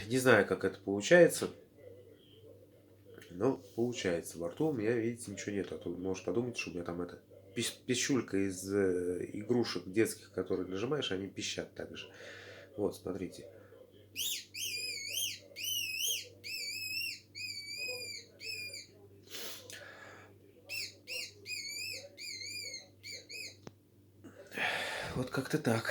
Не знаю, как это получается, но получается. Во рту у меня, видите, ничего нет. А то можешь подумать, что у меня там это пищулька из игрушек детских, которые нажимаешь, они пищат так же. Вот, смотрите. Вот как-то так.